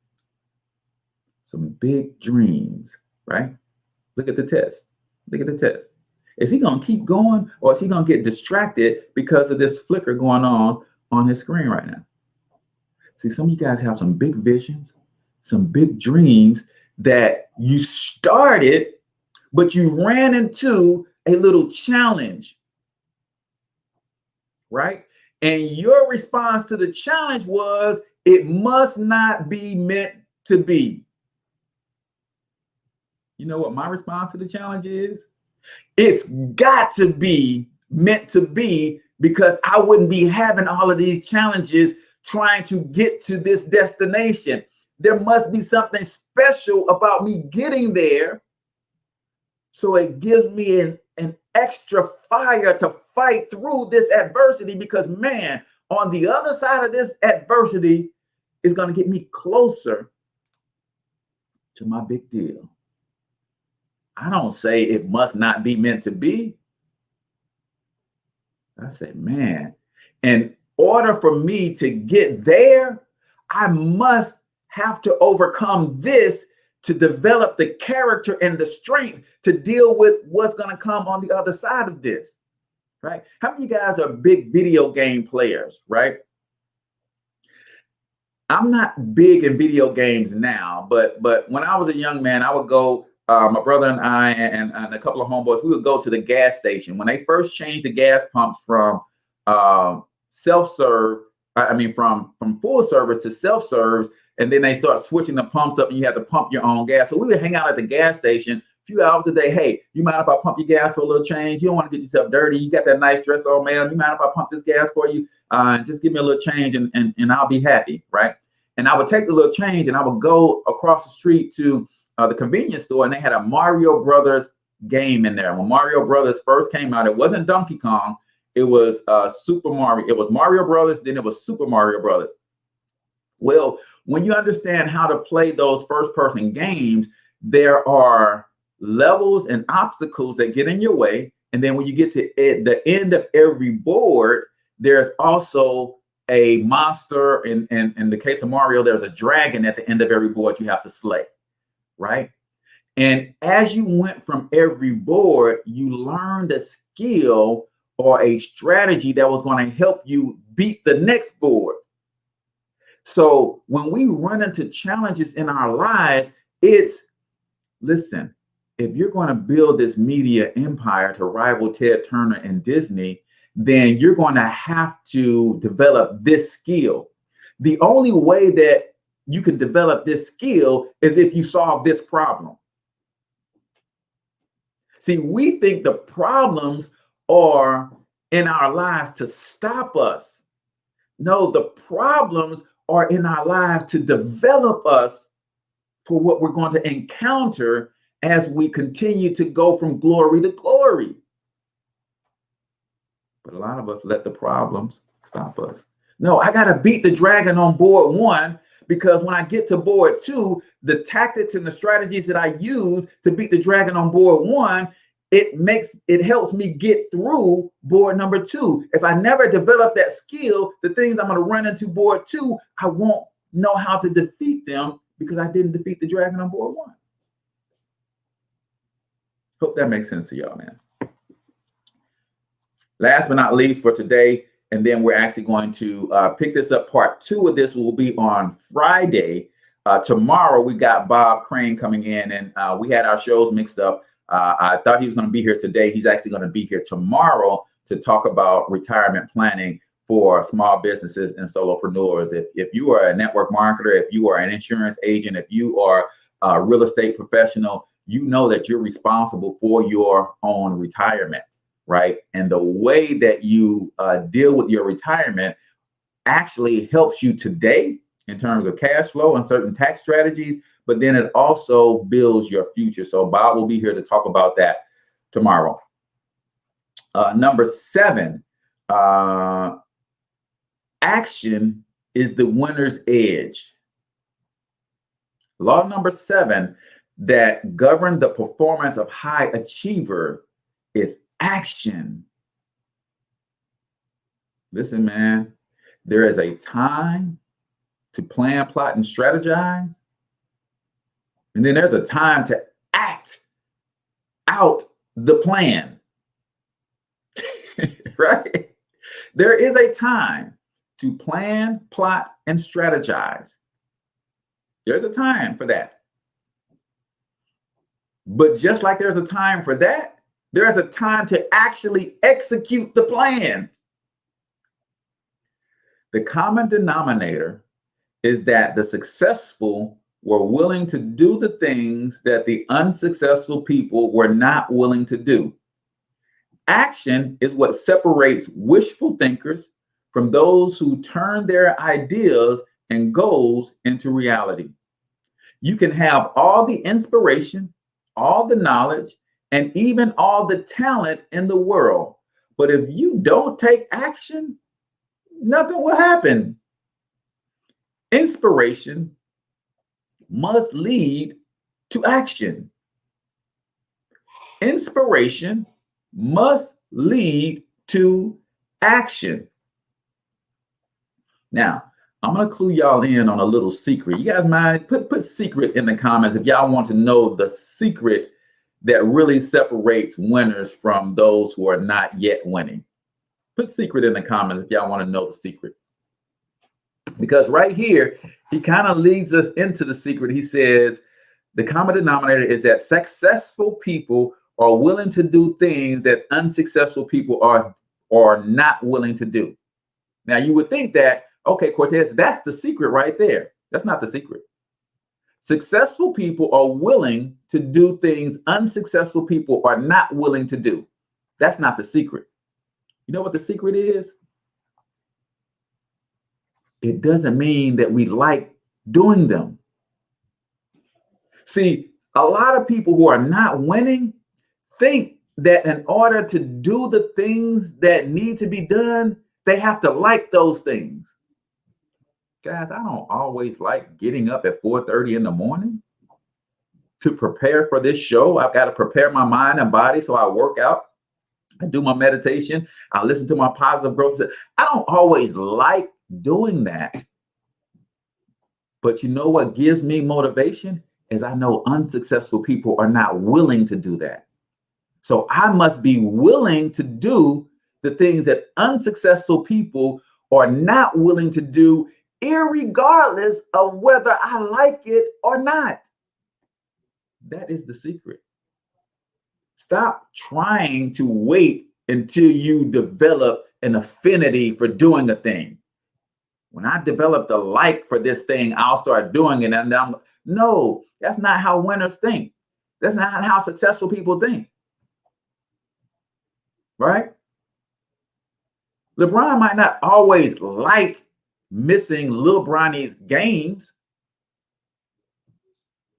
some big dreams, right? Look at the test. Look at the test. Is he going to keep going, or is he going to get distracted because of this flicker going on his screen right now? See, some of you guys have some big visions, some big dreams that you started, but you ran into a little challenge, right? And your response to the challenge was, it must not be meant to be. You know what my response to the challenge is? It's got to be meant to be, because I wouldn't be having all of these challenges trying to get to this destination. There must be something special about me getting there, so it gives me an extra fire to fight through this adversity, because man, on the other side of this adversity is going to get me closer to my big deal. I don't say it must not be meant to be. I say, man, in order for me to get there, I must have to overcome this to develop the character and the strength to deal with what's going to come on the other side of this, right? How many of you guys are big video game players, right? I'm not big in video games now, but when I was a young man, I would go, my brother and I and a couple of homeboys, we would go to the gas station. When they first changed the gas pumps from self-serve, from full service to self-serve, and then they start switching the pumps up and you have to pump your own gas. So we would hang out at the gas station a few hours a day. Hey, you mind if I pump your gas for a little change? You don't want to get yourself dirty. You got that nice dress on, man. You mind if I pump this gas for you? Just give me a little change and I'll be happy, right? And I would take the little change and I would go across the street to the convenience store, and they had a Mario Brothers game in there. When Mario Brothers first came out, it wasn't Donkey Kong. It was Super Mario. It was Mario Brothers, then it was Super Mario Brothers. Well, when you understand how to play those first-person games, there are levels and obstacles that get in your way. And then when you get to the end of every board, there's also a monster. In the case of Mario, there's a dragon at the end of every board you have to slay, right? And as you went from every board, you learned a skill or a strategy that was going to help you beat the next board. So when we run into challenges in our lives, listen, if you're going to build this media empire to rival Ted Turner and Disney, then you're going to have to develop this skill. The only way that you can develop this skill is if you solve this problem. See, we think the problems are in our lives to stop us. No, the problems are in our lives to develop us for what we're going to encounter as we continue to go from glory to glory. worry. But a lot of us let the problems stop us. No, I got to beat the dragon on board 1, because when I get to board 2, the tactics and the strategies that I use to beat the dragon on board 1, it helps me get through board number 2. If I never develop that skill, the things I'm going to run into board 2, I won't know how to defeat them because I didn't defeat the dragon on board 1. Hope that makes sense to y'all, man. Last but not least for today, and then we're actually going to pick this up. Part 2 of this will be on Friday. Tomorrow, we got Bob Crane coming in, and we had our shows mixed up. I thought he was going to be here today. He's actually going to be here tomorrow to talk about retirement planning for small businesses and solopreneurs. If you are a network marketer, if you are an insurance agent, if you are a real estate professional, you know that you're responsible for your own retirement, right? And the way that you deal with your retirement actually helps you today in terms of cash flow and certain tax strategies, but then it also builds your future. So Bob will be here to talk about that tomorrow. Number 7, action is the winner's edge. Law number 7 that govern the performance of high achiever is action. Listen, man, there is a time to plan, plot, and strategize. And then there's a time to act out the plan, right? There is a time to plan, plot, and strategize. There's a time for that. But just like there's a time for that, there's a time to actually execute the plan. The common denominator is that the successful were willing to do the things that the unsuccessful people were not willing to do. Action is what separates wishful thinkers from those who turn their ideas and goals into reality. You can have all the inspiration, all the knowledge, and even all the talent in the world, but if you don't take action, nothing will happen. Inspiration must lead to action. Inspiration must lead to action. Now, I'm going to clue y'all in on a little secret. You guys mind? Put secret in the comments if y'all want to know the secret that really separates winners from those who are not yet winning. Put secret in the comments if y'all want to know the secret. Because right here, he kind of leads us into the secret. He says, the common denominator is that successful people are willing to do things that unsuccessful people are not willing to do. Now, you would think that, okay, Cortez, that's the secret right there. That's not the secret. Successful people are willing to do things unsuccessful people are not willing to do. That's not the secret. You know what the secret is? It doesn't mean that we like doing them. See, a lot of people who are not winning think that in order to do the things that need to be done, they have to like those things. Guys, I don't always like getting up at 4:30 in the morning to prepare for this show. I've got to prepare my mind and body, so I work out. I do my meditation. I listen to my positive growth. I don't always like doing that. But you know what gives me motivation is I know unsuccessful people are not willing to do that. So I must be willing to do the things that unsuccessful people are not willing to do, irregardless of whether I like it or not. That is the secret. Stop trying to wait until you develop an affinity for doing a thing. When I develop the like for this thing, I'll start doing it. And no, that's not how winners think. That's not how successful people think. Right? LeBron might not always like missing Lil Bronny's games,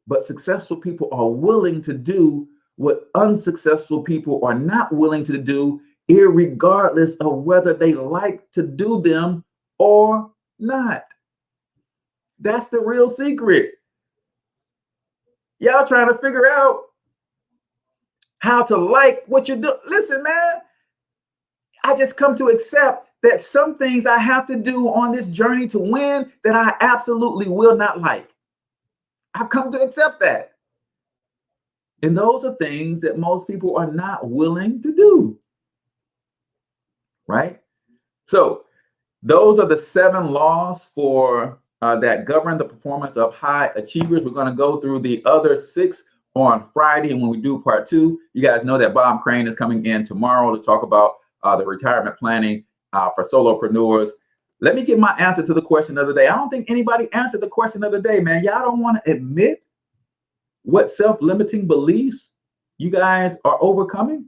but successful people are willing to do what unsuccessful people are not willing to do, irregardless of whether they like to do them or not. That's the real secret. Y'all trying to figure out how to like what you do. Listen, man, I just come to accept that some things I have to do on this journey to win that I absolutely will not like. I've come to accept that. And those are things that most people are not willing to do. Right? So those are the 7 laws for that govern the performance of high achievers. We're going to go through the other 6 on Friday. And when we do part 2, you guys know that Bob Crane is coming in tomorrow to talk about the retirement planning for solopreneurs. Let me give my answer to the question of the day. I don't think anybody answered the question of the day, man. Y'all don't want to admit what self-limiting beliefs you guys are overcoming?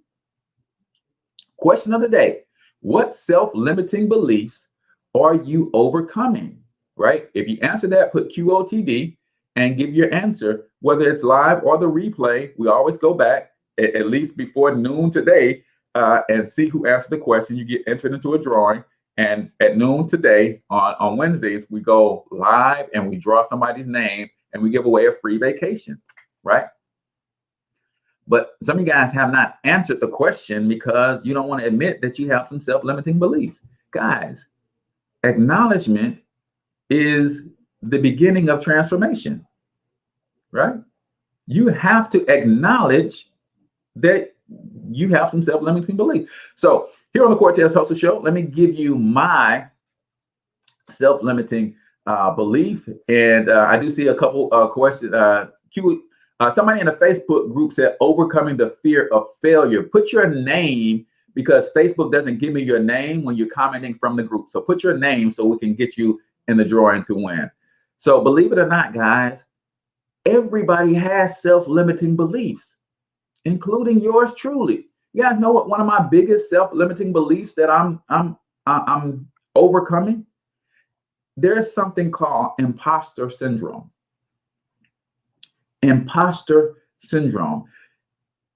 Question of the day. What self-limiting beliefs are you overcoming? Right? If you answer that, put QOTD and give your answer, whether it's live or the replay. We always go back at least before noon today and see who answered the question. You get entered into a drawing. And at noon today on Wednesdays, we go live and we draw somebody's name and we give away a free vacation, right? But some of you guys have not answered the question because you don't want to admit that you have some self-limiting beliefs. Guys, acknowledgement is the beginning of transformation, right? You have to acknowledge that you have some self-limiting beliefs. So here on the Cortez Hustle Show, let me give you my self-limiting belief. And I do see a couple questions. Somebody in the Facebook group said, overcoming the fear of failure. Put your name, because Facebook doesn't give me your name when you're commenting from the group. So put your name so we can get you in the drawing to win. So believe it or not, guys, everybody has self-limiting beliefs, including yours truly. You guys know what one of my biggest self-limiting beliefs that I'm overcoming? There's something called imposter syndrome. Imposter syndrome.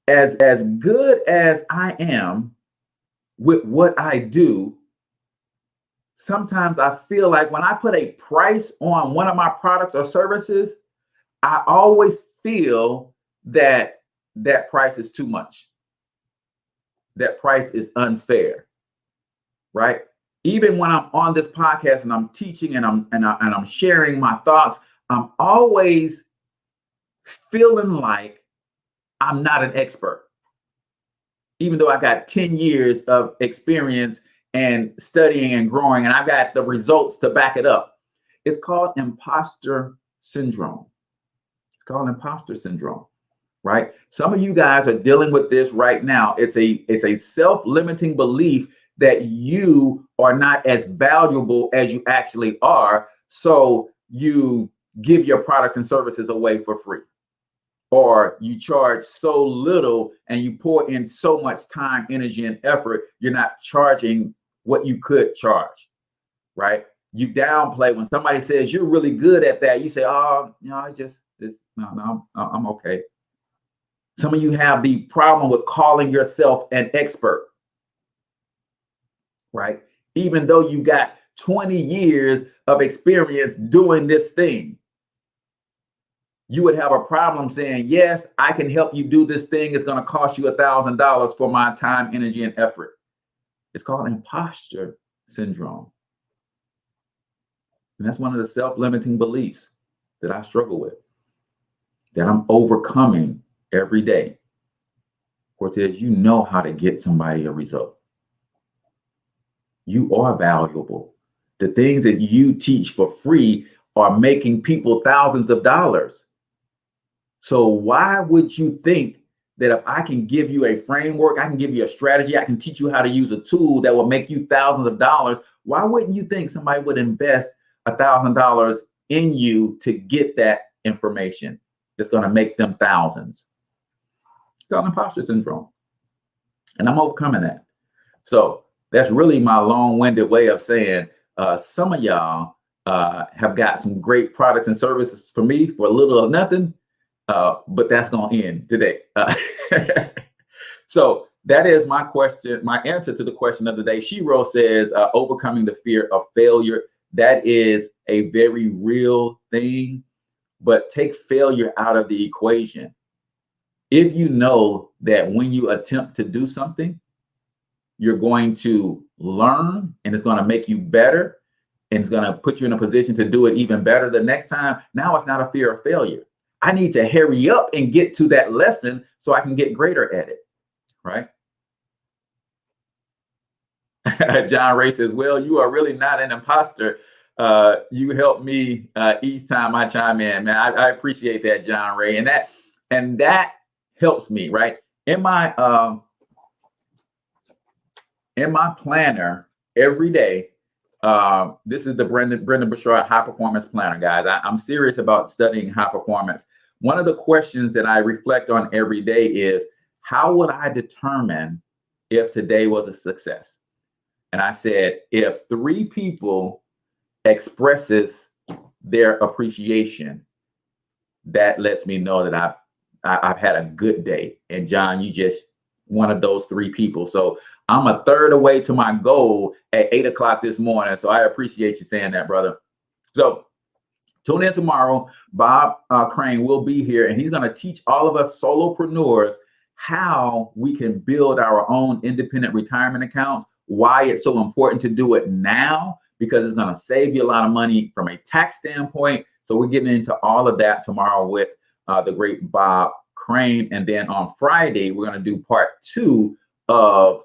As good as I am with what I do, sometimes I feel like when I put a price on one of my products or services, I always feel that that price is too much. That price is unfair, right? Even when I'm on this podcast and I'm teaching and I'm sharing my thoughts, I'm always feeling like I'm not an expert, even though I got 10 years of experience and studying and growing, and I've got the results to back it up. It's called imposter syndrome. It's called imposter syndrome. Right? Some of you guys are dealing with this right now. It's a self-limiting belief that you are not as valuable as you actually are. So you give your products and services away for free, or you charge so little and you pour in so much time, energy, and effort, you're not charging what you could charge, right? You downplay when somebody says you're really good at that. You say, oh, no, I'm okay. Some of you have the problem with calling yourself an expert, right? Even though you got 20 years of experience doing this thing, you would have a problem saying, yes, I can help you do this thing. It's going to cost you $1,000 for my time, energy, and effort. It's called imposter syndrome. And that's one of the self-limiting beliefs that I struggle with, that I'm overcoming every day. Cortez, you know how to get somebody a result. You are valuable. The things that you teach for free are making people thousands of dollars. So why would you think that if I can give you a framework, I can give you a strategy, I can teach you how to use a tool that will make you thousands of dollars, why wouldn't you think somebody would invest $1,000 in you to get that information that's going to make them thousands? It's called imposter syndrome. And I'm overcoming that. So that's really my long-winded way of saying some of y'all have got some great products and services for me for a little or nothing. but that's going to end today. So that is my question. My answer to the question of the day. Shiro says, overcoming the fear of failure. That is a very real thing, but take failure out of the equation. If you know that when you attempt to do something, you're going to learn and it's going to make you better and it's going to put you in a position to do it even better the next time. Now it's not a fear of failure. I need to hurry up and get to that lesson so I can get greater at it, right? John Ray says, well, you are really not an imposter. You help me each time I chime in, man. I appreciate that, John Ray. And that helps me, right? In my planner every day, this is the Brendan Bouchard High Performance Planner, guys. I'm serious about studying high performance. One of the questions that I reflect on every day is, how would I determine if today was a success? And I said, if 3 people expresses their appreciation, that lets me know that I've had a good day. And John, you just one of those 3 people. So I'm a third away to my goal at 8 o'clock this morning. So I appreciate you saying that, brother. So tune in tomorrow. Bob Crane will be here, and he's going to teach all of us solopreneurs how we can build our own independent retirement accounts, why it's so important to do it now, because it's going to save you a lot of money from a tax standpoint. So we're getting into all of that tomorrow with the great Bob Crane. And then on Friday, we're going to do part 2 of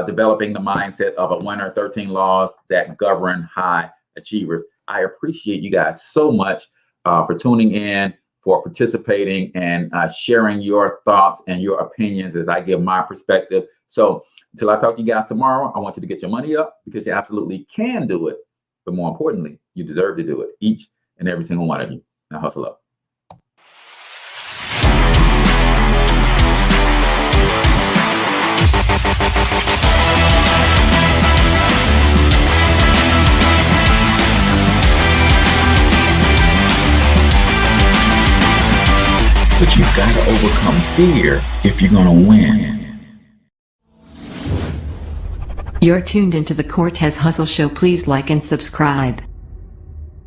developing the mindset of a winner, 13 laws that govern high achievers. I appreciate you guys so much for tuning in, for participating, and sharing your thoughts and your opinions as I give my perspective. So until I talk to you guys tomorrow, I want you to get your money up, because you absolutely can do it. But more importantly, you deserve to do it, each and every single one of you. Now hustle up. But you've got to overcome fear if you're going to win. You're tuned into the Cortez Hustle Show. Please like and subscribe.